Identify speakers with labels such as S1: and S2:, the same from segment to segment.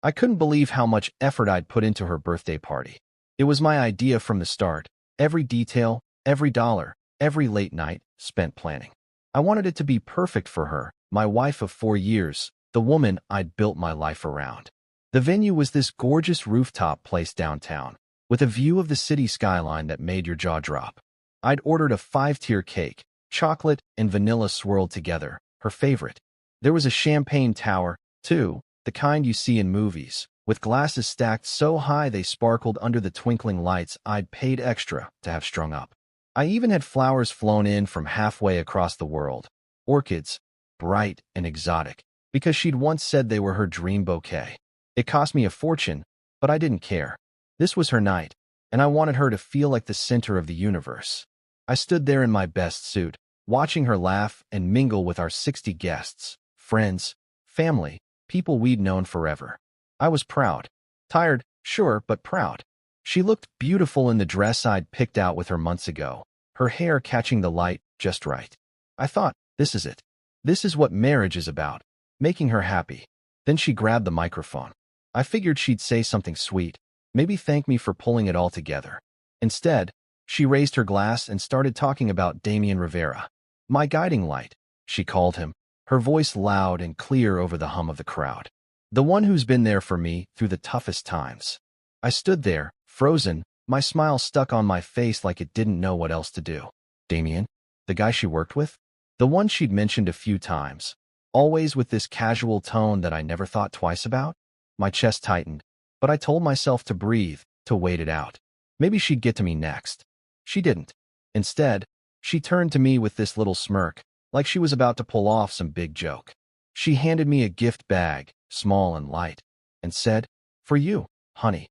S1: I couldn't believe how much effort I'd put into her birthday party. It was my idea from the start. Every detail, every dollar, every late night spent planning. I wanted it to be perfect for her, my wife of 4 years, the woman I'd built my life around. The venue was this gorgeous rooftop place downtown, with a view of the city skyline that made your jaw drop. I'd ordered a 5-tier cake, chocolate and vanilla swirled together, her favorite. There was a champagne tower, too, the kind you see in movies, with glasses stacked so high they sparkled under the twinkling lights I'd paid extra to have strung up. I even had flowers flown in from halfway across the world, orchids, bright and exotic, because she'd once said they were her dream bouquet. It cost me a fortune, but I didn't care. This was her night, and I wanted her to feel like the center of the universe. I stood there in my best suit, watching her laugh and mingle with our 60 guests, friends, family, people we'd known forever. I was proud. Tired, sure, but proud. She looked beautiful in the dress I'd picked out with her months ago, her hair catching the light just right. I thought, this is it. This is what marriage is about, making her happy. Then she grabbed the microphone. I figured she'd say something sweet, maybe thank me for pulling it all together. Instead, she raised her glass and started talking about Damian Rivera. My guiding light, she called him, her voice loud and clear over the hum of the crowd. The one who's been there for me through the toughest times. I stood there, frozen, my smile stuck on my face like it didn't know what else to do. Damian? The guy she worked with? The one she'd mentioned a few times, always with this casual tone that I never thought twice about? My chest tightened, but I told myself to breathe, to wait it out. Maybe she'd get to me next. She didn't. Instead, she turned to me with this little smirk, like she was about to pull off some big joke. She handed me a gift bag, small and light, and said, "For you, honey."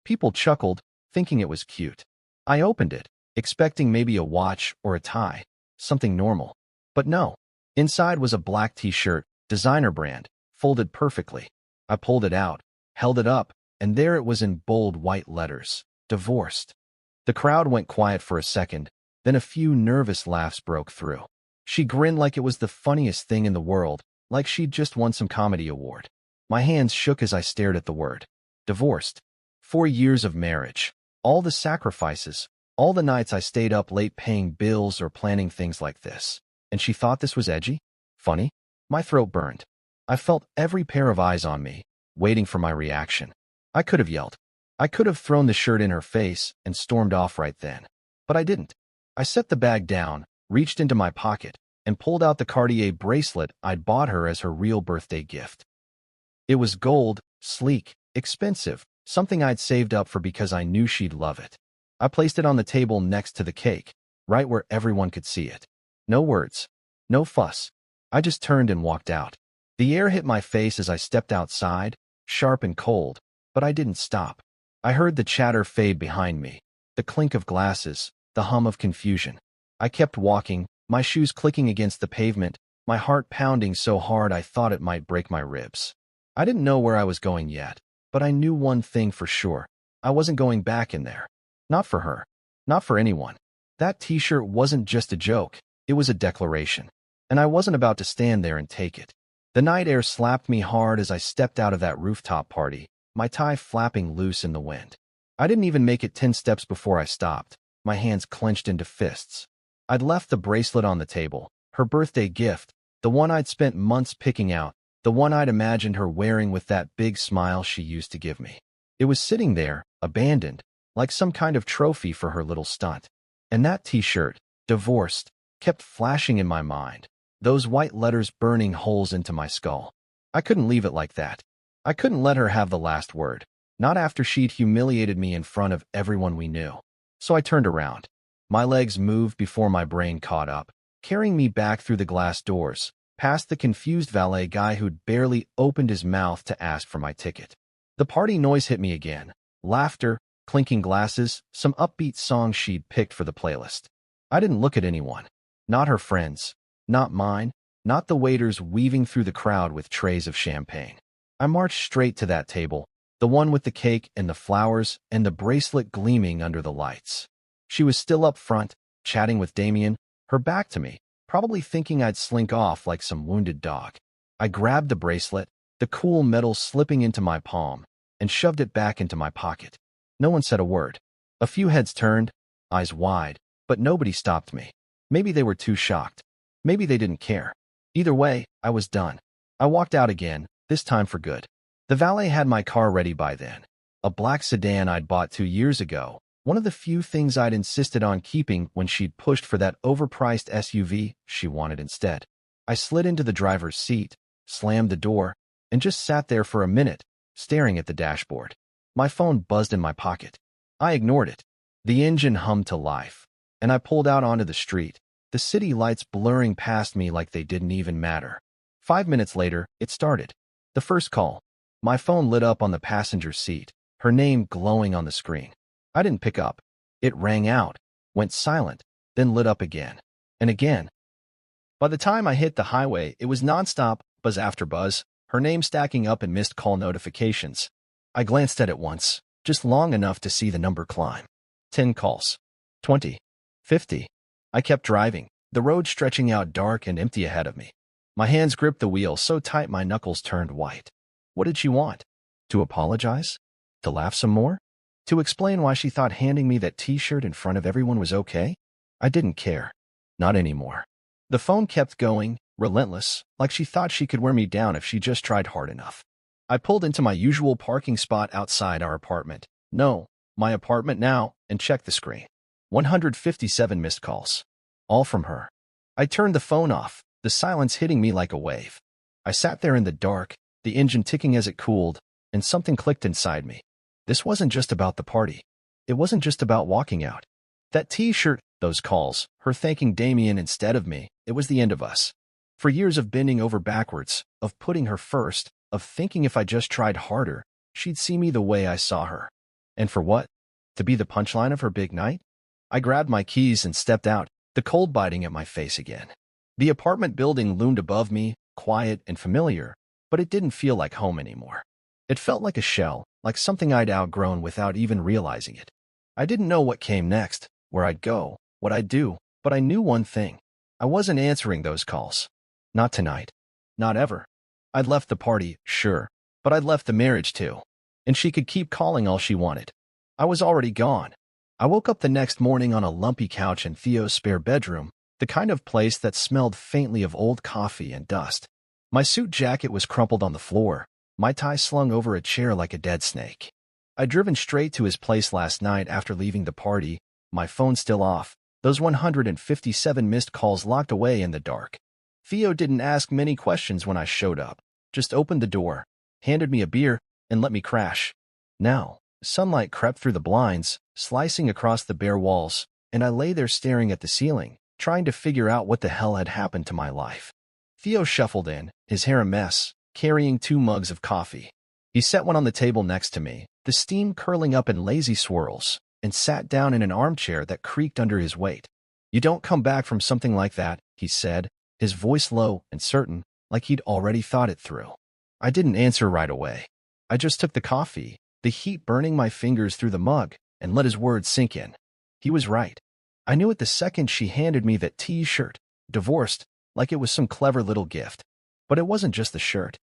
S1: People chuckled, thinking it was cute. I opened it, expecting maybe a watch or a tie, something normal. But no. Inside was a black t-shirt, designer brand, folded perfectly. I pulled it out, held it up, and there it was in bold white letters, divorced. The crowd went quiet for a second, then a few nervous laughs broke through. She grinned like it was the funniest thing in the world, like she'd just won some comedy award. My hands shook as I stared at the word. Divorced. 4 years of marriage. All the sacrifices, all the nights I stayed up late paying bills or planning things like this. And she thought this was edgy? Funny? My throat burned. I felt every pair of eyes on me, waiting for my reaction. I could have yelled. I could have thrown the shirt in her face and stormed off right then. But I didn't. I set the bag down, reached into my pocket, and pulled out the Cartier bracelet I'd bought her as her real birthday gift. It was gold, sleek, expensive, something I'd saved up for because I knew she'd love it. I placed it on the table next to the cake, right where everyone could see it. No words. No fuss. I just turned and walked out. The air hit my face as I stepped outside, sharp and cold, but I didn't stop. I heard the chatter fade behind me, the clink of glasses, the hum of confusion. I kept walking, my shoes clicking against the pavement, my heart pounding so hard I thought it might break my ribs. I didn't know where I was going yet, but I knew one thing for sure. I wasn't going back in there. Not for her. Not for anyone. That t-shirt wasn't just a joke. It was a declaration. And I wasn't about to stand there and take it. The night air slapped me hard as I stepped out of that rooftop party, my tie flapping loose in the wind. I didn't even make it 10 steps before I stopped, my hands clenched into fists. I'd left the bracelet on the table, her birthday gift, the one I'd spent months picking out, the one I'd imagined her wearing with that big smile she used to give me. It was sitting there, abandoned, like some kind of trophy for her little stunt. And that t-shirt, divorced, kept flashing in my mind, those white letters burning holes into my skull. I couldn't leave it like that. I couldn't let her have the last word, not after she'd humiliated me in front of everyone we knew. So I turned around. My legs moved before my brain caught up, carrying me back through the glass doors, past the confused valet guy who'd barely opened his mouth to ask for my ticket. The party noise hit me again. Laughter, clinking glasses, some upbeat songs she'd picked for the playlist. I didn't look at anyone. Not her friends. Not mine. Not the waiters weaving through the crowd with trays of champagne. I marched straight to that table, the one with the cake and the flowers and the bracelet gleaming under the lights. She was still up front, chatting with Damian, her back to me, probably thinking I'd slink off like some wounded dog. I grabbed the bracelet, the cool metal slipping into my palm, and shoved it back into my pocket. No one said a word. A few heads turned, eyes wide, but nobody stopped me. Maybe they were too shocked. Maybe they didn't care. Either way, I was done. I walked out again, this time for good. The valet had my car ready by then. A black sedan I'd bought 2 years ago, one of the few things I'd insisted on keeping when she'd pushed for that overpriced SUV she wanted instead. I slid into the driver's seat, slammed the door, and just sat there for a minute, staring at the dashboard. My phone buzzed in my pocket. I ignored it. The engine hummed to life, and I pulled out onto the street, the city lights blurring past me like they didn't even matter. 5 minutes later, it started. The first call. My phone lit up on the passenger seat, her name glowing on the screen. I didn't pick up. It rang out, went silent, then lit up again, and again. By the time I hit the highway, it was nonstop, buzz after buzz, her name stacking up in missed call notifications. I glanced at it once, just long enough to see the number climb. 10 calls. 20. 50. I kept driving, the road stretching out dark and empty ahead of me. My hands gripped the wheel so tight my knuckles turned white. What did she want? To apologize? To laugh some more? To explain why she thought handing me that t-shirt in front of everyone was okay? I didn't care. Not anymore. The phone kept going, relentless, like she thought she could wear me down if she just tried hard enough. I pulled into my usual parking spot outside our apartment. No, my apartment now, and checked the screen. 157 missed calls. All from her. I turned the phone off, the silence hitting me like a wave. I sat there in the dark, the engine ticking as it cooled, and something clicked inside me. This wasn't just about the party. It wasn't just about walking out. That t-shirt, those calls, her thanking Damien instead of me, it was the end of us. For years of bending over backwards, of putting her first, of thinking if I just tried harder, she'd see me the way I saw her. And for what? To be the punchline of her big night? I grabbed my keys and stepped out, the cold biting at my face again. The apartment building loomed above me, quiet and familiar, but it didn't feel like home anymore. It felt like a shell, like something I'd outgrown without even realizing it. I didn't know what came next, where I'd go, what I'd do, but I knew one thing. I wasn't answering those calls. Not tonight. Not ever. I'd left the party, sure, but I'd left the marriage too. And she could keep calling all she wanted. I was already gone. I woke up the next morning on a lumpy couch in Theo's spare bedroom, the kind of place that smelled faintly of old coffee and dust. My suit jacket was crumpled on the floor, my tie slung over a chair like a dead snake. I'd driven straight to his place last night after leaving the party, my phone still off, those 157 missed calls locked away in the dark. Theo didn't ask many questions when I showed up, just opened the door, handed me a beer, and let me crash. Now, sunlight crept through the blinds, slicing across the bare walls, and I lay there staring at the ceiling, trying to figure out what the hell had happened to my life. Theo shuffled in, his hair a mess, carrying 2 mugs of coffee. He set one on the table next to me, the steam curling up in lazy swirls, and sat down in an armchair that creaked under his weight. "You don't come back from something like that," he said, his voice low and certain, like he'd already thought it through. I didn't answer right away. I just took the coffee, the heat burning my fingers through the mug, and let his words sink in. He was right. I knew it the second she handed me that t-shirt, divorced, like it was some clever little gift. But it wasn't just the shirt.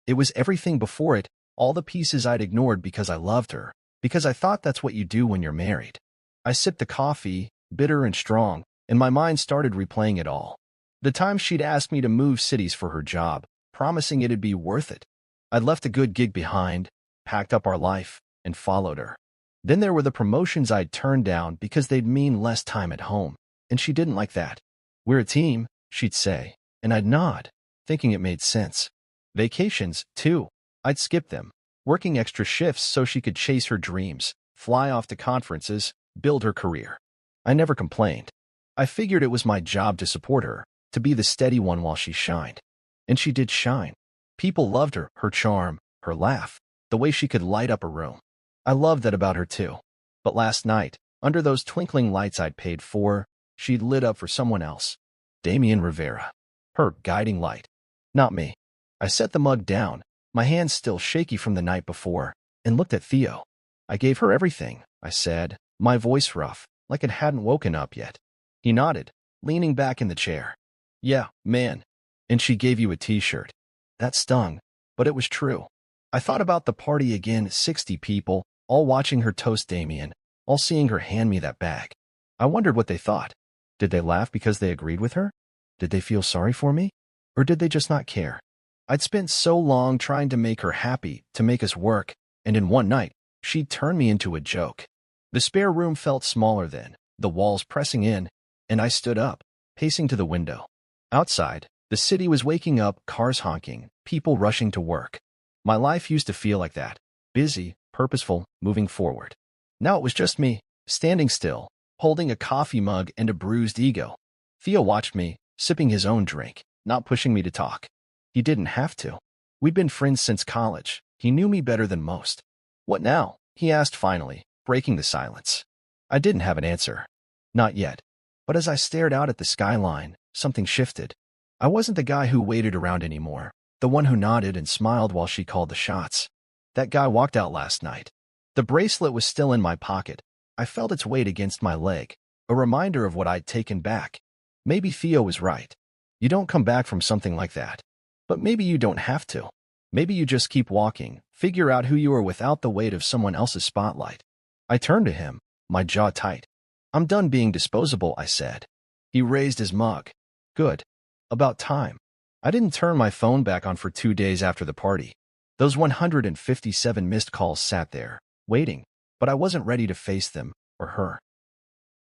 S1: It was everything before it, all the pieces I'd ignored because I loved her, because I thought that's what you do when you're married. I sipped the coffee, bitter and strong, and my mind started replaying it all. The time she'd asked me to move cities for her job, promising it'd be worth it. I'd left a good gig behind, packed up our life, and followed her. Then there were the promotions I'd turned down because they'd mean less time at home, and she didn't like that. "We're a team," she'd say, and I'd nod, thinking it made sense. Vacations, too. I'd skip them, working extra shifts so she could chase her dreams, fly off to conferences, build her career. I never complained. I figured it was my job to support her, to be the steady one while she shined. And she did shine. People loved her charm, her laugh, the way she could light up a room. I loved that about her too. But last night, under those twinkling lights I'd paid for, she'd lit up for someone else. Damien Rivera. Her guiding light. Not me. I set the mug down, my hands still shaky from the night before, and looked at Theo. "I gave her everything," I said, my voice rough, like it hadn't woken up yet. He nodded, leaning back in the chair. "Yeah, man. And she gave you a t-shirt." That stung, but it was true. I thought about the party again, 60 people, all watching her toast Damien, all seeing her hand me that bag. I wondered what they thought. Did they laugh because they agreed with her? Did they feel sorry for me? Or did they just not care? I'd spent so long trying to make her happy, to make us work, and in one night, she'd turned me into a joke. The spare room felt smaller then, the walls pressing in, and I stood up, pacing to the window. Outside, the city was waking up, cars honking, people rushing to work. My life used to feel like that, busy, purposeful, moving forward. Now it was just me, standing still, holding a coffee mug and a bruised ego. Theo watched me, sipping his own drink, not pushing me to talk. He didn't have to. We'd been friends since college. He knew me better than most. What now? He asked finally, breaking the silence. I didn't have an answer. Not yet. But as I stared out at the skyline, something shifted. I wasn't the guy who waited around anymore, the one who nodded and smiled while she called the shots. That guy walked out last night. The bracelet was still in my pocket. I felt its weight against my leg, a reminder of what I'd taken back. Maybe Theo was right. You don't come back from something like that. But maybe you don't have to. Maybe you just keep walking, figure out who you are without the weight of someone else's spotlight. I turned to him, my jaw tight. I'm done being disposable, I said. He raised his mug. Good. About time. I didn't turn my phone back on for 2 days after the party. Those 157 missed calls sat there, waiting, but I wasn't ready to face them, or her.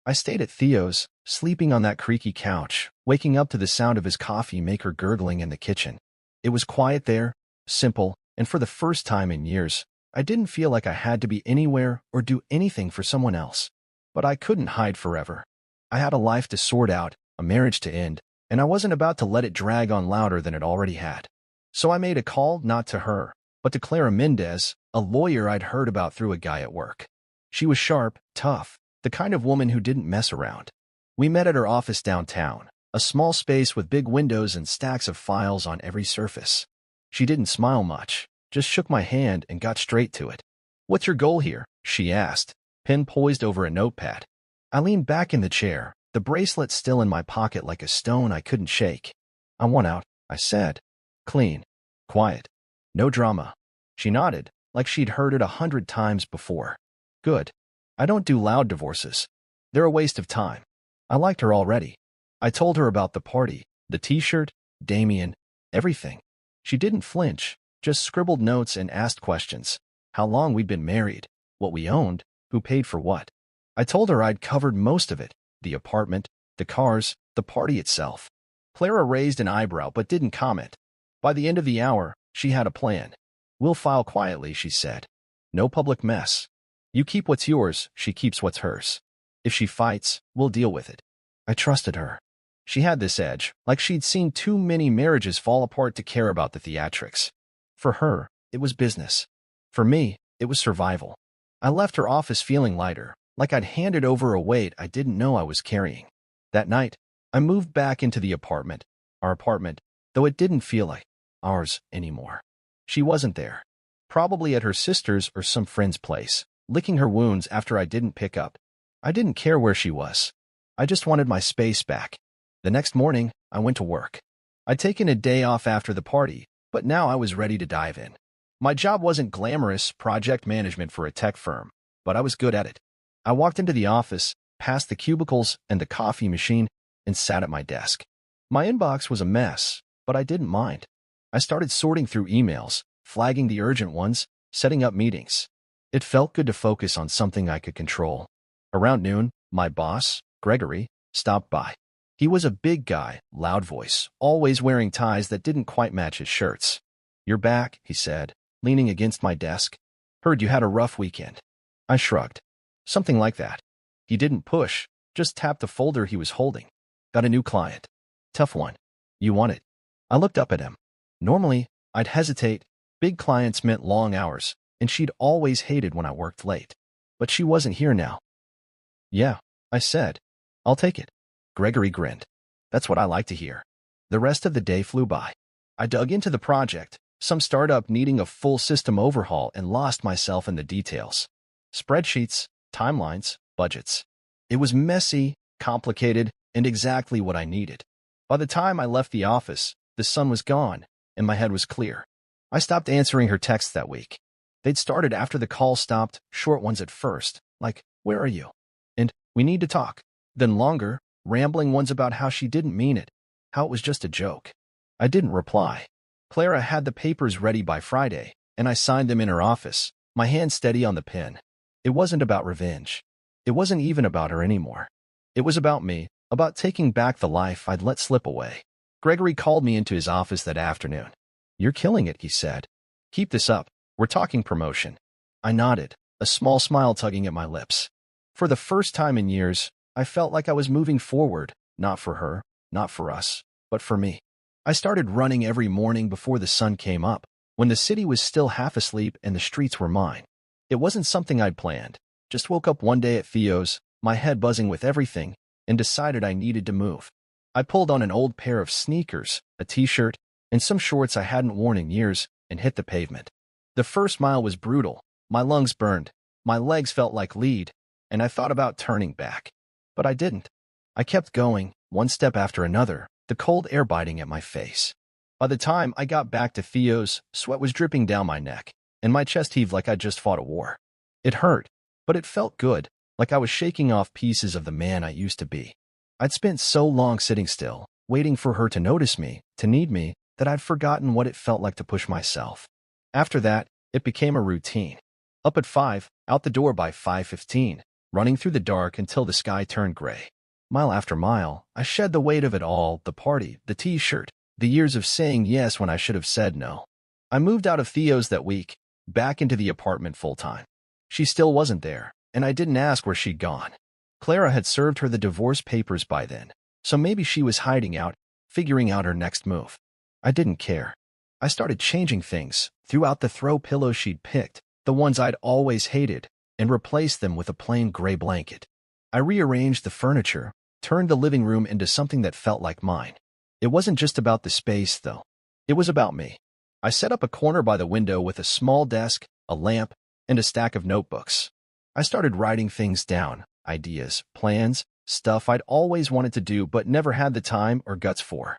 S1: I stayed at Theo's, sleeping on that creaky couch, waking up to the sound of his coffee maker gurgling in the kitchen. It was quiet there, simple, and for the first time in years, I didn't feel like I had to be anywhere or do anything for someone else. But I couldn't hide forever. I had a life to sort out, a marriage to end, and I wasn't about to let it drag on louder than it already had. So I made a call not to her, but to Clara Mendez, a lawyer I'd heard about through a guy at work. She was sharp, tough, the kind of woman who didn't mess around. We met at her office downtown, a small space with big windows and stacks of files on every surface. She didn't smile much, just shook my hand and got straight to it. What's your goal here? She asked, pen poised over a notepad. I leaned back in the chair, the bracelet still in my pocket like a stone I couldn't shake. I want out, I said. Clean. Quiet. No drama. She nodded, like she'd heard it 100 times before. Good. I don't do loud divorces. They're a waste of time. I liked her already. I told her about the party, the t-shirt, Damien, everything. She didn't flinch, just scribbled notes and asked questions. How long we'd been married, what we owned, who paid for what. I told her I'd covered most of it, the apartment, the cars, the party itself. Clara raised an eyebrow but didn't comment. By the end of the hour, she had a plan. We'll file quietly, she said. No public mess. You keep what's yours, she keeps what's hers. If she fights, we'll deal with it. I trusted her. She had this edge, like she'd seen too many marriages fall apart to care about the theatrics. For her, it was business. For me, it was survival. I left her office feeling lighter, like I'd handed over a weight I didn't know I was carrying. That night, I moved back into the apartment, our apartment, though it didn't feel like ours anymore. She wasn't there. Probably at her sister's or some friend's place, licking her wounds after I didn't pick up. I didn't care where she was. I just wanted my space back. The next morning, I went to work. I'd taken a day off after the party, but now I was ready to dive in. My job wasn't glamorous project management for a tech firm, but I was good at it. I walked into the office, past the cubicles and the coffee machine, and sat at my desk. My inbox was a mess, but I didn't mind. I started sorting through emails, flagging the urgent ones, setting up meetings. It felt good to focus on something I could control. Around noon, my boss, Gregory, stopped by. He was a big guy, loud voice, always wearing ties that didn't quite match his shirts. You're back, he said, leaning against my desk. Heard you had a rough weekend. I shrugged. Something like that. He didn't push, just tapped the folder he was holding. Got a new client. Tough one. You want it? I looked up at him. Normally, I'd hesitate. Big clients meant long hours, and she'd always hated when I worked late. But she wasn't here now. Yeah, I said. I'll take it. Gregory grinned. That's what I like to hear. The rest of the day flew by. I dug into the project, some startup needing a full system overhaul, and lost myself in the details. Spreadsheets, timelines, budgets. It was messy, complicated, and exactly what I needed. By the time I left the office, the sun was gone, and my head was clear. I stopped answering her texts that week. They'd started after the call stopped, short ones at first, like, "Where are you?" And "We need to talk." Then longer, rambling ones about how she didn't mean it, how it was just a joke. I didn't reply. Clara had the papers ready by Friday, and I signed them in her office, my hand steady on the pen. It wasn't about revenge. It wasn't even about her anymore. It was about me, about taking back the life I'd let slip away. Gregory called me into his office that afternoon. "You're killing it," he said. "Keep this up. We're talking promotion." I nodded, a small smile tugging at my lips. For the first time in years, I felt like I was moving forward, not for her, not for us, but for me. I started running every morning before the sun came up, when the city was still half asleep and the streets were mine. It wasn't something I'd planned. Just woke up one day at Theo's, my head buzzing with everything, and decided I needed to move. I pulled on an old pair of sneakers, a t-shirt, and some shorts I hadn't worn in years, and hit the pavement. The first mile was brutal. My lungs burned, my legs felt like lead, and I thought about turning back. But I didn't. I kept going, one step after another, the cold air biting at my face. By the time I got back to Theo's, sweat was dripping down my neck, and my chest heaved like I'd just fought a war. It hurt, but it felt good, like I was shaking off pieces of the man I used to be. I'd spent so long sitting still, waiting for her to notice me, to need me, that I'd forgotten what it felt like to push myself. After that, it became a routine. Up at 5, out the door by 5:15, running through the dark until the sky turned gray. Mile after mile, I shed the weight of it all, the party, the t-shirt, the years of saying yes when I should have said no. I moved out of Theo's that week, back into the apartment full-time. She still wasn't there, and I didn't ask where she'd gone. Clara had served her the divorce papers by then, so maybe she was hiding out, figuring out her next move. I didn't care. I started changing things, threw out the throw pillows she'd picked, the ones I'd always hated, and replaced them with a plain gray blanket. I rearranged the furniture, turned the living room into something that felt like mine. It wasn't just about the space, though. It was about me. I set up a corner by the window with a small desk, a lamp, and a stack of notebooks. I started writing things down, ideas, plans, stuff I'd always wanted to do but never had the time or guts for.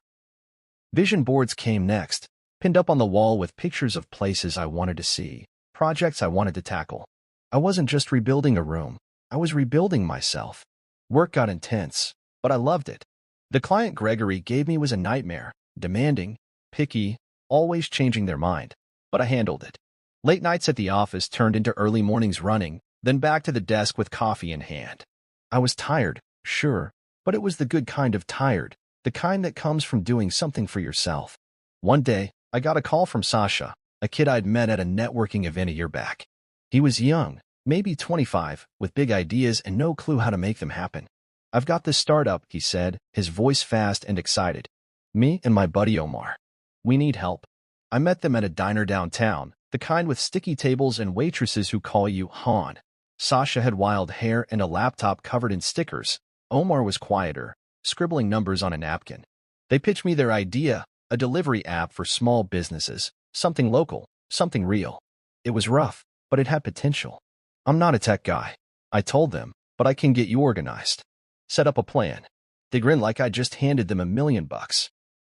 S1: Vision boards came next, pinned up on the wall with pictures of places I wanted to see, projects I wanted to tackle. I wasn't just rebuilding a room. I was rebuilding myself. Work got intense, but I loved it. The client Gregory gave me was a nightmare, demanding, picky, always changing their mind, but I handled it. Late nights at the office turned into early mornings running, then back to the desk with coffee in hand. I was tired, sure, but it was the good kind of tired, the kind that comes from doing something for yourself. One day, I got a call from Sasha, a kid I'd met at a networking event a year back. He was young, maybe 25, with big ideas and no clue how to make them happen. "I've got this startup," he said, his voice fast and excited. "Me and my buddy Omar. We need help." I met them at a diner downtown, the kind with sticky tables and waitresses who call you Han. Sasha had wild hair and a laptop covered in stickers. Omar was quieter, scribbling numbers on a napkin. They pitched me their idea, a delivery app for small businesses, something local, something real. It was rough, but it had potential. "I'm not a tech guy," I told them, "but I can get you organized. Set up a plan." They grinned like I just handed them $1 million.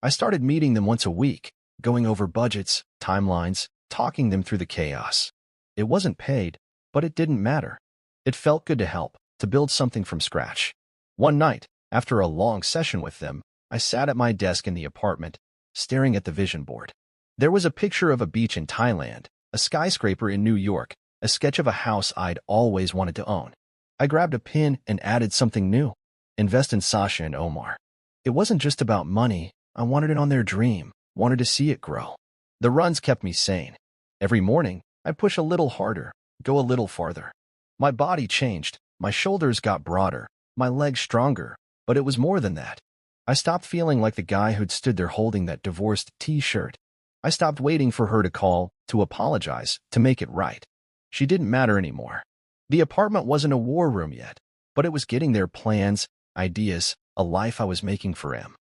S1: I started meeting them once a week, going over budgets, timelines, talking them through the chaos. It wasn't paid, but it didn't matter. It felt good to help, to build something from scratch. One night, after a long session with them, I sat at my desk in the apartment, staring at the vision board. There was a picture of a beach in Thailand, a skyscraper in New York, a sketch of a house I'd always wanted to own. I grabbed a pen and added something new. Invest in Sasha and Omar. It wasn't just about money. I wanted it on their dream, wanted to see it grow. The runs kept me sane. Every morning, I'd push a little harder, go a little farther. My body changed, my shoulders got broader, my legs stronger, but it was more than that. I stopped feeling like the guy who'd stood there holding that divorced t-shirt. I stopped waiting for her to call, to apologize, to make it right. She didn't matter anymore. The apartment wasn't a war room yet, but it was getting there: plans, ideas, a life I was making for him.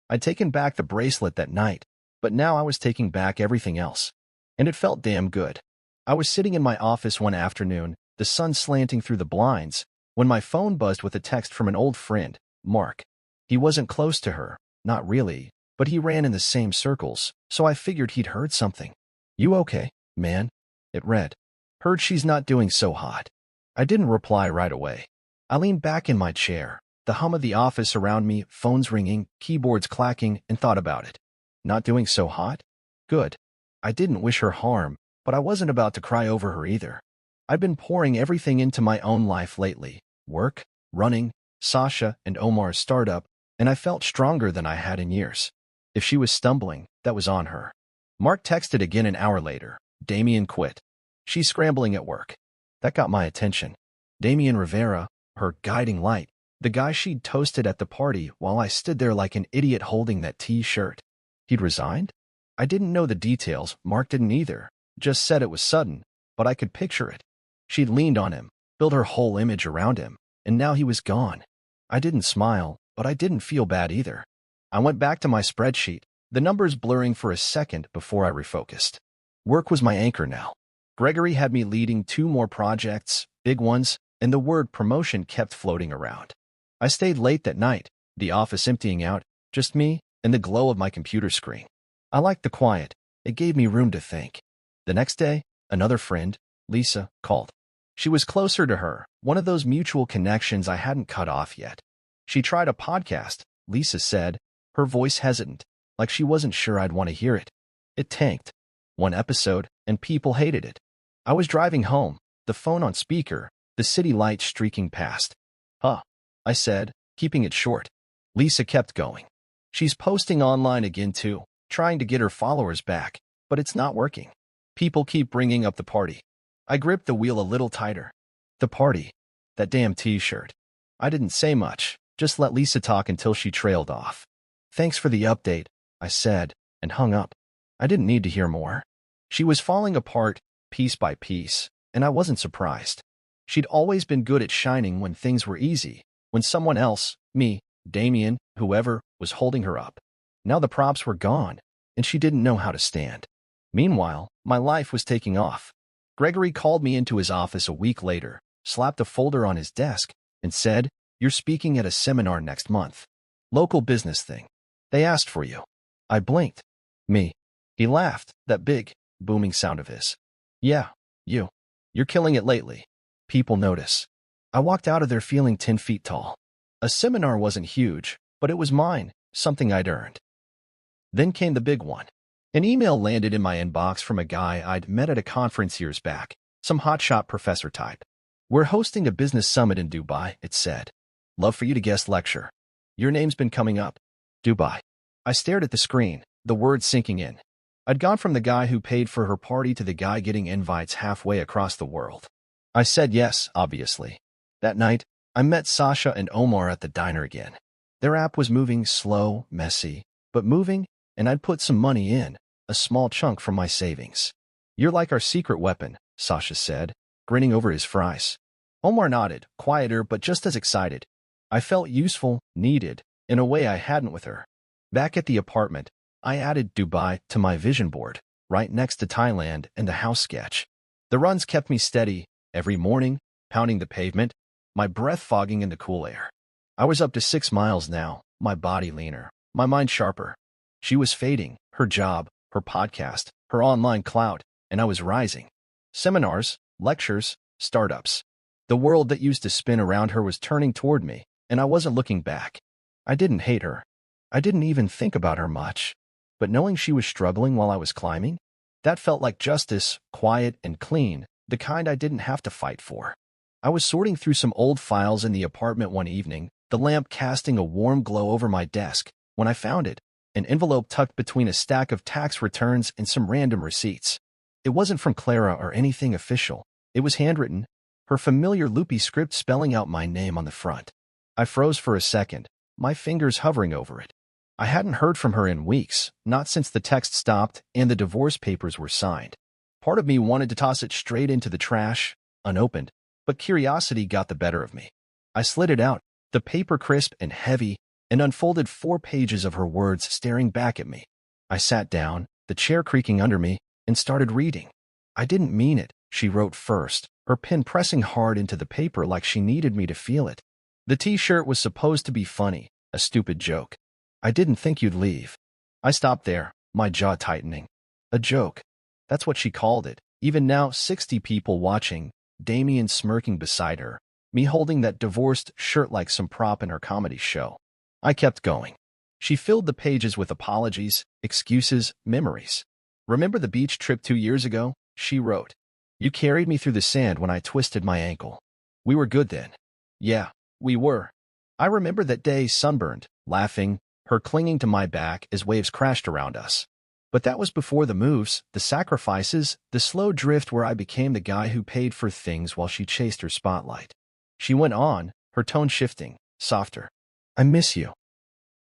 S1: I'd taken back the bracelet that night, but now I was taking back everything else. And it felt damn good. I was sitting in my office one afternoon, the sun slanting through the blinds, when my phone buzzed with a text from an old friend, Mark. He wasn't close to her, not really, but he ran in the same circles, so I figured he'd heard something. You okay, man? It read. Heard she's not doing so hot. I didn't reply right away. I leaned back in my chair, the hum of the office around me, phones ringing, keyboards clacking, and thought about it. Not doing so hot? Good. I didn't wish her harm, but I wasn't about to cry over her either. I'd been pouring everything into my own life lately. Work, running, Sasha and Omar's startup, and I felt stronger than I had in years. If she was stumbling, that was on her. Mark texted again an hour later. Damien quit. She's scrambling at work. That got my attention. Damien Rivera, her guiding light, the guy she'd toasted at the party while I stood there like an idiot holding that T-shirt. He'd resigned? I didn't know the details, Mark didn't either. Just said it was sudden, but I could picture it. She'd leaned on him, built her whole image around him, and now he was gone. I didn't smile, but I didn't feel bad either. I went back to my spreadsheet, the numbers blurring for a second before I refocused. Work was my anchor now. Gregory had me leading 2 more projects, big ones, and the word promotion kept floating around. I stayed late that night, the office emptying out, just me and the glow of my computer screen. I liked the quiet. It gave me room to think. The next day, another friend, Lisa, called. She was closer to her, one of those mutual connections I hadn't cut off yet. She tried a podcast, Lisa said, her voice hesitant, like she wasn't sure I'd want to hear it. It tanked. 1 episode, and people hated it. I was driving home, the phone on speaker, the city lights streaking past. Huh, I said, keeping it short. Lisa kept going. She's posting online again too, trying to get her followers back, but it's not working. People keep bringing up the party. I gripped the wheel a little tighter. The party. That damn T-shirt. I didn't say much, just let Lisa talk until she trailed off. Thanks for the update, I said, and hung up. I didn't need to hear more. She was falling apart, piece by piece, and I wasn't surprised. She'd always been good at shining when things were easy, when someone else, me, Damien, whoever, was holding her up. Now the props were gone, and she didn't know how to stand. Meanwhile, my life was taking off. Gregory called me into his office a week later, slapped a folder on his desk, and said, "You're speaking at a seminar next month. Local business thing. They asked for you." I blinked. Me. He laughed, that big, booming sound of his. "Yeah, you. You're killing it lately. People notice." I walked out of there feeling 10 feet tall. A seminar wasn't huge, but it was mine, something I'd earned. Then came the big one. An email landed in my inbox from a guy I'd met at a conference years back, some hotshot professor type. "We're hosting a business summit in Dubai," it said. "Love for you to guest lecture. Your name's been coming up." Dubai. I stared at the screen, the words sinking in. I'd gone from the guy who paid for her party to the guy getting invites halfway across the world. I said yes, obviously. That night, I met Sasha and Omar at the diner again. Their app was moving slow, messy, but moving, and I'd put some money in, a small chunk from my savings. "You're like our secret weapon," Sasha said, grinning over his fries. Omar nodded, quieter but just as excited. I felt useful, needed, in a way I hadn't with her. Back at the apartment, I added Dubai to my vision board, right next to Thailand and the house sketch. The runs kept me steady, every morning, pounding the pavement, my breath fogging in the cool air. I was up to 6 miles now, my body leaner, my mind sharper. She was fading, her job, her podcast, her online clout, and I was rising. Seminars, lectures, startups. The world that used to spin around her was turning toward me, and I wasn't looking back. I didn't hate her. I didn't even think about her much. But knowing she was struggling while I was climbing, that felt like justice, quiet and clean, the kind I didn't have to fight for. I was sorting through some old files in the apartment one evening, the lamp casting a warm glow over my desk, when I found it, an envelope tucked between a stack of tax returns and some random receipts. It wasn't from Clara or anything official. It was handwritten, her familiar loopy script spelling out my name on the front. I froze for a second, my fingers hovering over it. I hadn't heard from her in weeks, not since the text stopped and the divorce papers were signed. Part of me wanted to toss it straight into the trash, unopened, but curiosity got the better of me. I slid it out, the paper crisp and heavy, and unfolded 4 pages of her words staring back at me. I sat down, the chair creaking under me, and started reading. "I didn't mean it," she wrote first, her pen pressing hard into the paper like she needed me to feel it. "The T-shirt was supposed to be funny, a stupid joke. I didn't think you'd leave." I stopped there, my jaw tightening. A joke. That's what she called it. Even now, 60 people watching, Damien smirking beside her, me holding that divorced shirt like some prop in her comedy show. I kept going. She filled the pages with apologies, excuses, memories. Remember the beach trip 2 years ago? She wrote. You carried me through the sand when I twisted my ankle. We were good then. Yeah, we were. I remember that day, sunburned, laughing, her clinging to my back as waves crashed around us. But that was before the moves, the sacrifices, the slow drift where I became the guy who paid for things while she chased her spotlight. She went on, her tone shifting, softer. I miss you.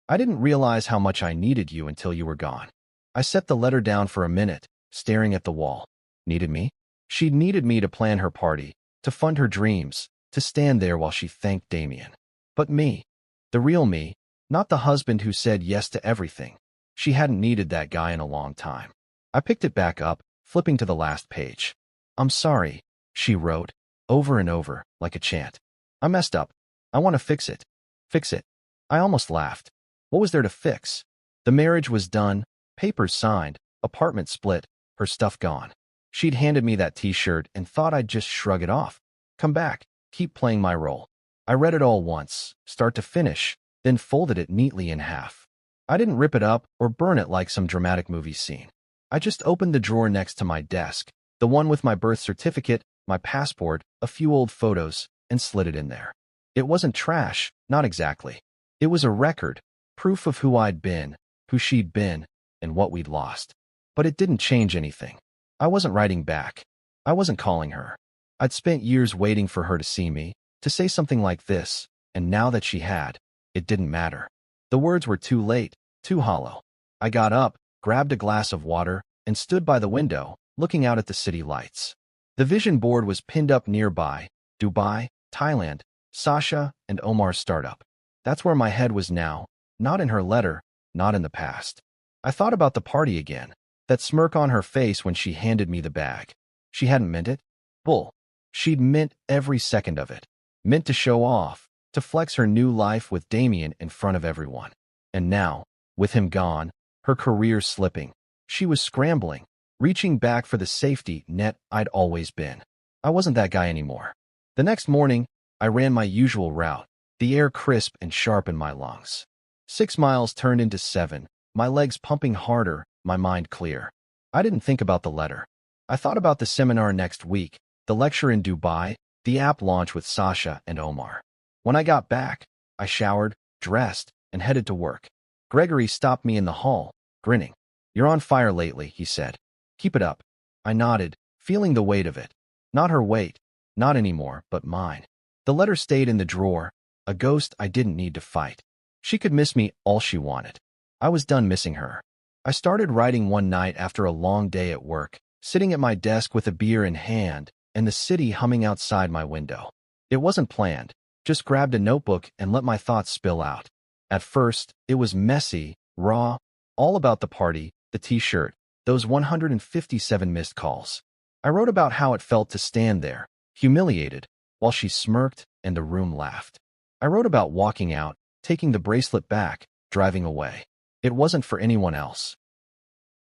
S1: I didn't realize how much I needed you until you were gone. I set the letter down for a minute, staring at the wall. Needed me? She'd needed me to plan her party, to fund her dreams, to stand there while she thanked Damien. But me, the real me, not the husband who said yes to everything. She hadn't needed that guy in a long time. I picked it back up, flipping to the last page. I'm sorry, she wrote, over and over, like a chant. I messed up. I want to fix it. Fix it. I almost laughed. What was there to fix? The marriage was done, papers signed, apartment split, her stuff gone. She'd handed me that t-shirt and thought I'd just shrug it off. Come back, keep playing my role. I read it all once, start to finish, then folded it neatly in half. I didn't rip it up or burn it like some dramatic movie scene. I just opened the drawer next to my desk, the one with my birth certificate, my passport, a few old photos, and slid it in there. It wasn't trash, not exactly. It was a record, proof of who I'd been, who she'd been, and what we'd lost. But it didn't change anything. I wasn't writing back. I wasn't calling her. I'd spent years waiting for her to see me, to say something like this, and now that she had, it didn't matter. The words were too late, too hollow. I got up, grabbed a glass of water, and stood by the window, looking out at the city lights. The vision board was pinned up nearby, Dubai, Thailand, Sasha, and Omar's startup. That's where my head was now, not in her letter, not in the past. I thought about the party again, that smirk on her face when she handed me the bag. She hadn't meant it. Bull. She'd meant every second of it. Meant to show off, to flex her new life with Damien in front of everyone. And now, with him gone, her career slipping, she was scrambling, reaching back for the safety net I'd always been. I wasn't that guy anymore. The next morning, I ran my usual route, the air crisp and sharp in my lungs. 6 miles turned into 7, my legs pumping harder, my mind clear. I didn't think about the letter. I thought about the seminar next week, the lecture in Dubai, the app launch with Sasha and Omar. When I got back, I showered, dressed, and headed to work. Gregory stopped me in the hall, grinning. You're on fire lately, he said. Keep it up. I nodded, feeling the weight of it. Not her weight, not anymore, but mine. The letter stayed in the drawer, a ghost I didn't need to fight. She could miss me all she wanted. I was done missing her. I started writing one night after a long day at work, sitting at my desk with a beer in hand and the city humming outside my window. It wasn't planned. Just grabbed a notebook and let my thoughts spill out. At first, it was messy, raw, all about the party, the t-shirt, those 157 missed calls. I wrote about how it felt to stand there, humiliated, while she smirked and the room laughed. I wrote about walking out, taking the bracelet back, driving away. It wasn't for anyone else.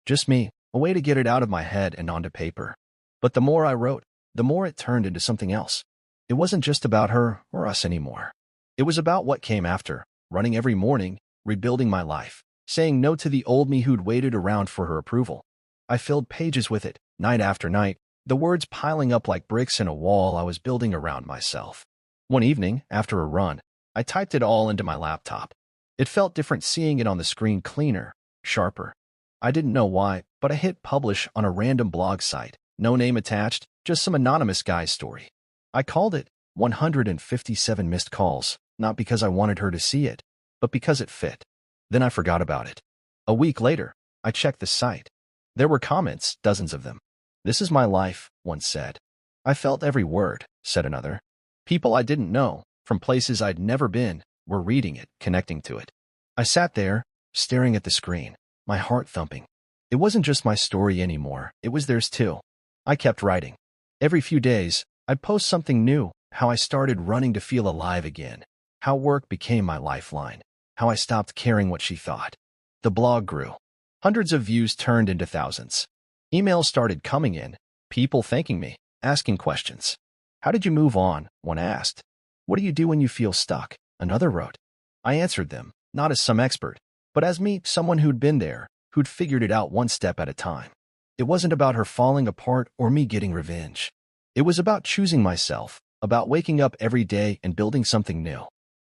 S1: Just me, a way to get it out of my head and onto paper. But the more I wrote, the more it turned into something else. It wasn't just about her or us anymore. It was about what came after, running every morning, rebuilding my life, saying no to the old me who'd waited around for her approval. I filled pages with it, night after night, the words piling up like bricks in a wall I was building around myself. One evening, after a run, I typed it all into my laptop. It felt different seeing it on the screen, cleaner, sharper. I didn't know why, but I hit publish on a random blog site, no name attached, just some anonymous guy's story. I called it 157 missed calls, not because I wanted her to see it, but because it fit. Then I forgot about it. A week later, I checked the site. There were comments, dozens of them. This is my life, one said. I felt every word, said another. People I didn't know, from places I'd never been, were reading it, connecting to it. I sat there, staring at the screen, my heart thumping. It wasn't just my story anymore, it was theirs too. I kept writing. Every few days, I'd post something new, how I started running to feel alive again, how work became my lifeline, how I stopped caring what she thought. The blog grew. Hundreds of views turned into thousands. Emails started coming in, people thanking me, asking questions. How did you move on? One asked. What do you do when you feel stuck? Another wrote. I answered them, not as some expert, but as me, someone who'd been there, who'd figured it out one step at a time. It wasn't about her falling apart or me getting revenge. It was about choosing myself, about waking up every day and building something new.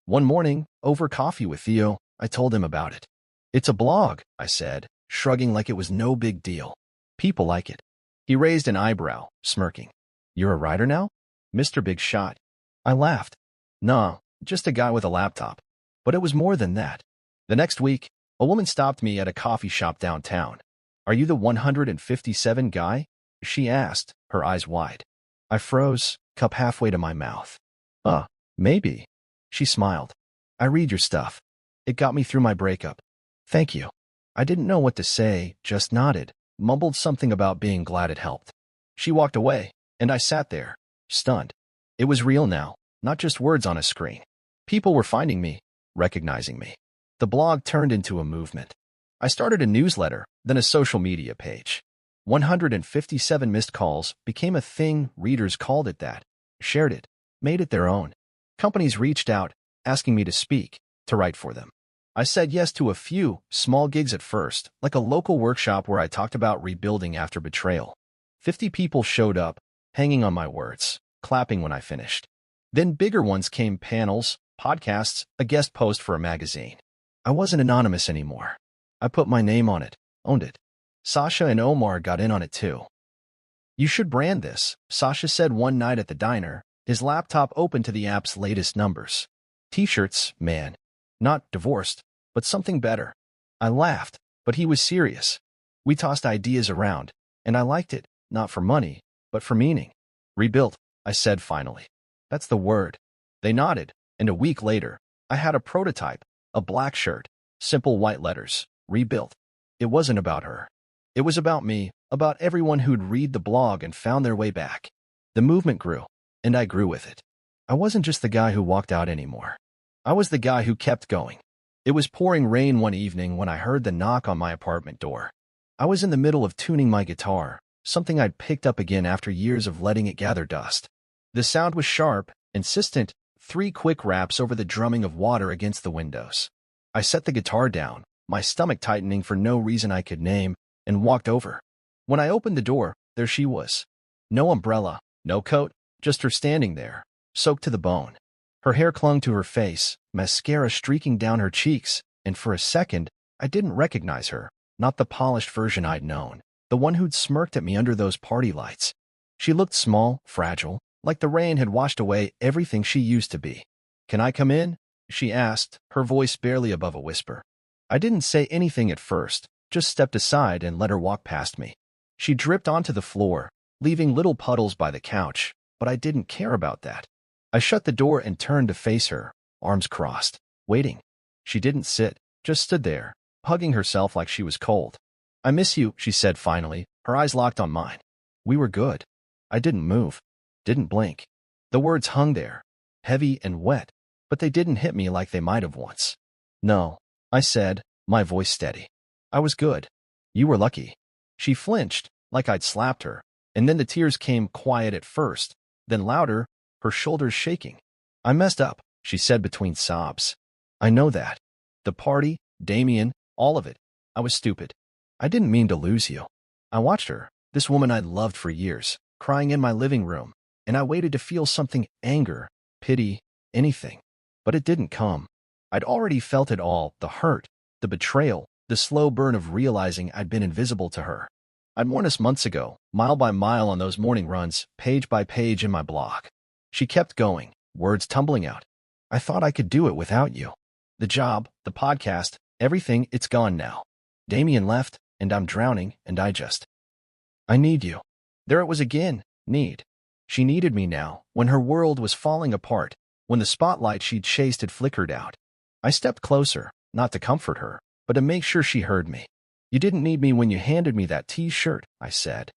S1: One morning, over coffee with Theo, I told him about it. It's a blog, I said, shrugging like it was no big deal. People like it. He raised an eyebrow, smirking. You're a writer now? Mr. Big Shot. I laughed. Nah, just a guy with a laptop. But it was more than that. The next week, a woman stopped me at a coffee shop downtown. Are you the 157 guy? She asked, her eyes wide. I froze, cup halfway to my mouth. Maybe. She smiled. I read your stuff. It got me through my breakup. Thank you. I didn't know what to say, just nodded, mumbled something about being glad it helped. She walked away, and I sat there, stunned. It was real now, not just words on a screen. People were finding me, recognizing me. The blog turned into a movement. I started a newsletter, then a social media page. 157 missed calls became a thing. Readers called it that, shared it, made it their own. Companies reached out, asking me to speak, to write for them. I said yes to a few small gigs at first, like a local workshop where I talked about rebuilding after betrayal. 50 people showed up, hanging on my words, clapping when I finished. Then bigger ones came: panels, podcasts, a guest post for a magazine. I wasn't anonymous anymore. I put my name on it, owned it. Sasha and Omar got in on it too. You should brand this, Sasha said one night at the diner, his laptop open to the app's latest numbers. T-shirts, man. Not divorced, but something better. I laughed, but he was serious. We tossed ideas around, and I liked it, not for money, but for meaning. Rebuilt, I said finally. That's the word. They nodded, and a week later, I had a prototype, a black shirt, simple white letters, rebuilt. It wasn't about her. It was about me, about everyone who'd read the blog and found their way back. The movement grew, and I grew with it. I wasn't just the guy who walked out anymore. I was the guy who kept going. It was pouring rain one evening when I heard the knock on my apartment door. I was in the middle of tuning my guitar, something I'd picked up again after years of letting it gather dust. The sound was sharp, insistent, 3 quick raps over the drumming of water against the windows. I set the guitar down, my stomach tightening for no reason I could name, and walked over. When I opened the door, there she was. No umbrella, no coat, just her standing there, soaked to the bone. Her hair clung to her face, mascara streaking down her cheeks, and for a second, I didn't recognize her, not the polished version I'd known, the one who'd smirked at me under those party lights. She looked small, fragile, like the rain had washed away everything she used to be. Can I come in? She asked, her voice barely above a whisper. I didn't say anything at first, just stepped aside and let her walk past me. She dripped onto the floor, leaving little puddles by the couch, but I didn't care about that. I shut the door and turned to face her, arms crossed, waiting. She didn't sit, just stood there, hugging herself like she was cold. I miss you, she said finally, her eyes locked on mine. We were good. I didn't move, didn't blink. The words hung there, heavy and wet, but they didn't hit me like they might have once. No, I said, my voice steady. I was good. You were lucky. She flinched, like I'd slapped her, and then the tears came, quiet at first, then louder, her shoulders shaking. I messed up, she said between sobs. I know that. The party, Damien, all of it. I was stupid. I didn't mean to lose you. I watched her, this woman I'd loved for years, crying in my living room, and I waited to feel something: anger, pity, anything. But it didn't come. I'd already felt it all: the hurt, the betrayal, the slow burn of realizing I'd been invisible to her. I'd mourned us months ago, mile by mile on those morning runs, page by page in my blog. She kept going, words tumbling out. I thought I could do it without you. The job, the podcast, everything, it's gone now. Damien left, and I'm drowning, and I need you. There it was again, need. She needed me now, when her world was falling apart, when the spotlight she'd chased had flickered out. I stepped closer, not to comfort her, but to make sure she heard me. You didn't need me when you handed me that T-shirt, I said.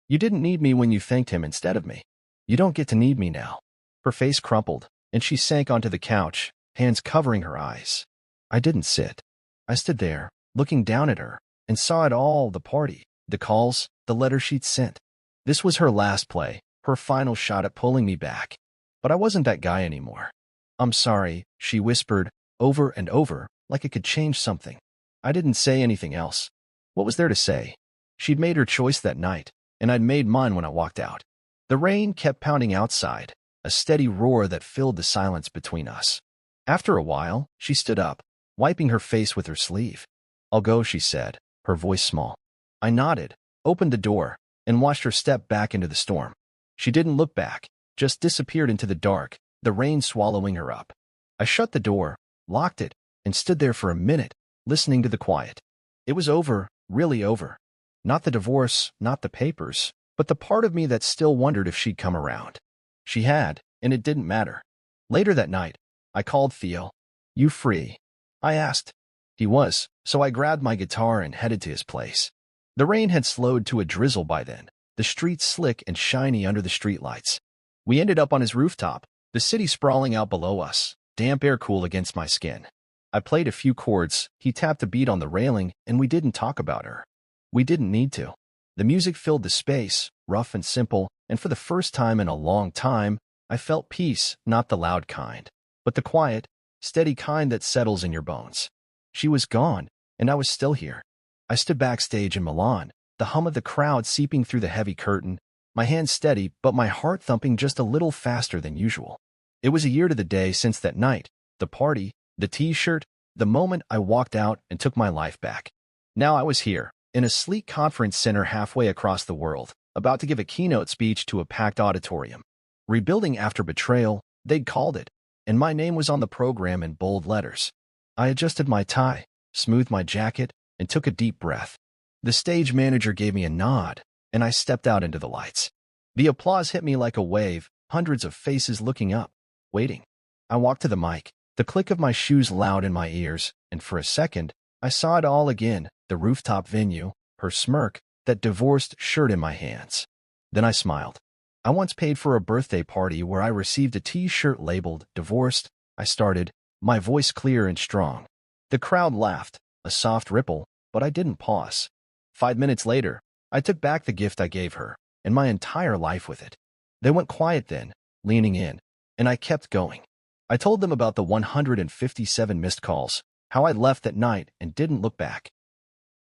S1: You didn't need me when you thanked him instead of me. You don't get to need me now. Her face crumpled, and she sank onto the couch, hands covering her eyes. I didn't sit. I stood there, looking down at her, and saw it all: the party, the calls, the letters she'd sent. This was her last play, her final shot at pulling me back. But I wasn't that guy anymore. "I'm sorry," she whispered, over and over, like it could change something. I didn't say anything else. What was there to say? She'd made her choice that night, and I'd made mine when I walked out. The rain kept pounding outside, a steady roar that filled the silence between us. After a while, she stood up, wiping her face with her sleeve. "I'll go," she said, her voice small. I nodded, opened the door, and watched her step back into the storm. She didn't look back, just disappeared into the dark, the rain swallowing her up. I shut the door, locked it, and stood there for a minute, listening to the quiet. It was over, really over. Not the divorce, not the papers, but the part of me that still wondered if she'd come around. She had, and it didn't matter. Later that night, I called Theo. "You free?" I asked. He was, so I grabbed my guitar and headed to his place. The rain had slowed to a drizzle by then, the streets slick and shiny under the streetlights. We ended up on his rooftop, the city sprawling out below us, damp air cool against my skin. I played a few chords, he tapped a beat on the railing, and we didn't talk about her. We didn't need to. The music filled the space, rough and simple, and for the first time in a long time, I felt peace, not the loud kind, but the quiet, steady kind that settles in your bones. She was gone, and I was still here. I stood backstage in Milan, the hum of the crowd seeping through the heavy curtain, my hands steady but my heart thumping just a little faster than usual. It was a year to the day since that night, the party, the t-shirt, the moment I walked out and took my life back. Now I was here, in a sleek conference center halfway across the world, about to give a keynote speech to a packed auditorium. Rebuilding after betrayal, they'd called it, and my name was on the program in bold letters. I adjusted my tie, smoothed my jacket, and took a deep breath. The stage manager gave me a nod, and I stepped out into the lights. The applause hit me like a wave, hundreds of faces looking up, waiting. I walked to the mic, the click of my shoes loud in my ears, and for a second, I saw it all again, the rooftop venue, her smirk, that divorced shirt in my hands. Then I smiled. I once paid for a birthday party where I received a t-shirt labeled "Divorced." I started, my voice clear and strong. The crowd laughed, a soft ripple, but I didn't pause. 5 minutes later, I took back the gift I gave her, and my entire life with it. They went quiet then, leaning in, and I kept going. I told them about the 157 missed calls, how I left that night and didn't look back.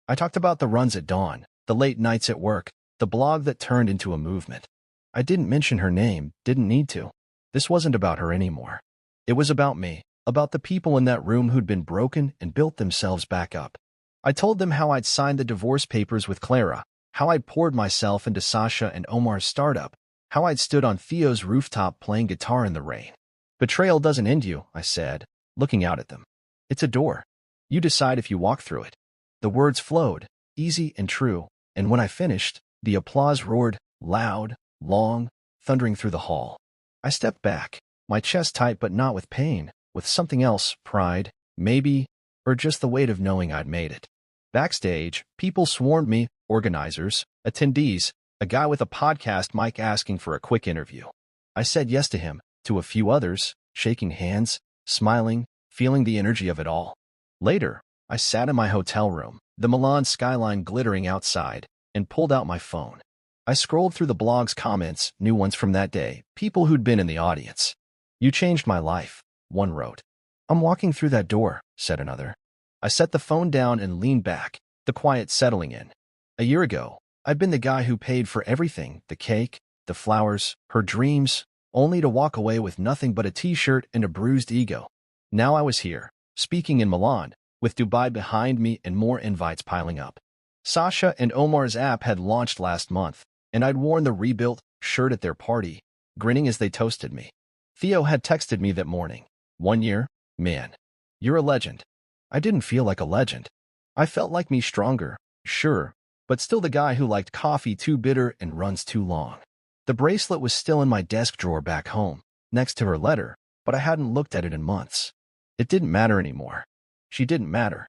S1: I talked about the runs at dawn, the late nights at work, the blog that turned into a movement. I didn't mention her name, didn't need to. This wasn't about her anymore. It was about me, about the people in that room who'd been broken and built themselves back up. I told them how I'd signed the divorce papers with Clara, how I'd poured myself into Sasha and Omar's startup, how I'd stood on Theo's rooftop playing guitar in the rain. "Betrayal doesn't end you," I said, looking out at them. "It's a door. You decide if you walk through it." The words flowed, easy and true, and when I finished, the applause roared, loud, long, thundering through the hall. I stepped back, my chest tight but not with pain, with something else, pride, maybe, or just the weight of knowing I'd made it. Backstage, people swarmed me, organizers, attendees, a guy with a podcast mic asking for a quick interview. I said yes to him, to a few others, shaking hands, smiling, feeling the energy of it all. Later, I sat in my hotel room, the Milan skyline glittering outside, and pulled out my phone. I scrolled through the blog's comments, new ones from that day, people who'd been in the audience. "You changed my life," one wrote. "I'm walking through that door," said another. I set the phone down and leaned back, the quiet settling in. A year ago, I'd been the guy who paid for everything, the cake, the flowers, her dreams, only to walk away with nothing but a t-shirt and a bruised ego. Now I was here, speaking in Milan, with Dubai behind me and more invites piling up. Sasha and Omar's app had launched last month, and I'd worn the rebuilt shirt at their party, grinning as they toasted me. Theo had texted me that morning. "1 year? Man, you're a legend." I didn't feel like a legend. I felt like me stronger, sure, but still the guy who liked coffee too bitter and runs too long. The bracelet was still in my desk drawer back home, next to her letter, but I hadn't looked at it in months. It didn't matter anymore. She didn't matter.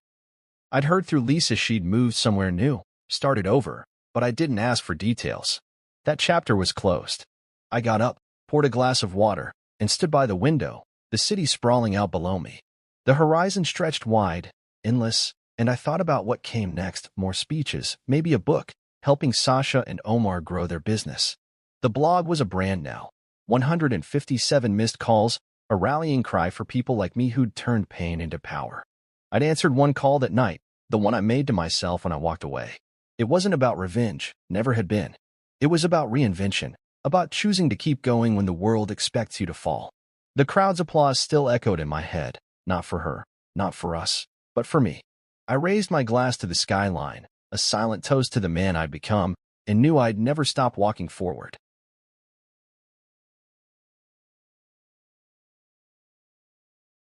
S1: I'd heard through Lisa she'd moved somewhere new, started over, but I didn't ask for details. That chapter was closed. I got up, poured a glass of water, and stood by the window, the city sprawling out below me. The horizon stretched wide, endless, and I thought about what came next, more speeches, maybe a book, helping Sasha and Omar grow their business. The blog was a brand now. 157 missed calls, a rallying cry for people like me who'd turned pain into power. I'd answered one call that night, the one I made to myself when I walked away. It wasn't about revenge, never had been. It was about reinvention, about choosing to keep going when the world expects you to fall. The crowd's applause still echoed in my head, not for her, not for us, but for me. I raised my glass to the skyline, a silent toast to the man I'd become, and knew I'd never stop walking forward.